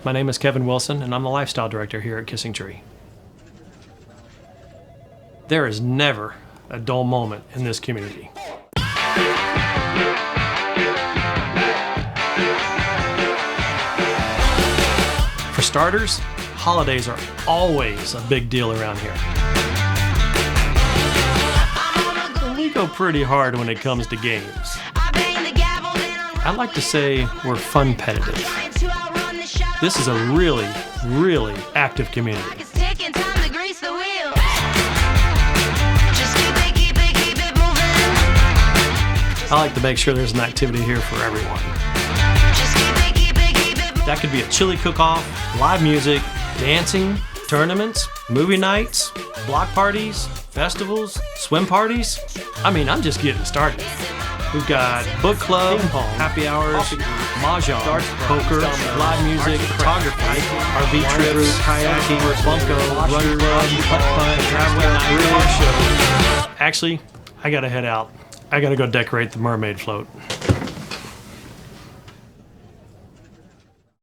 My name is Kevin Wilson, and I'm the Lifestyle Director here at Kissing Tree. There is never a dull moment in this community. For starters, holidays are always a big deal around here. We go pretty hard when it comes to games. I like to say we're fun-petitive. This is a really, really active community. I like to make sure there's an activity here for everyone. That could be a chili cook-off, live music, dancing, tournaments, movie nights, block parties, festivals, swim parties. I mean, I'm just getting started. We've got book club, happy hours, mahjong, poker, live music, photography, RV trips, kayaking, bunko, run club, putt, traveling night, car show. Actually, I gotta head out. I gotta go decorate the mermaid float.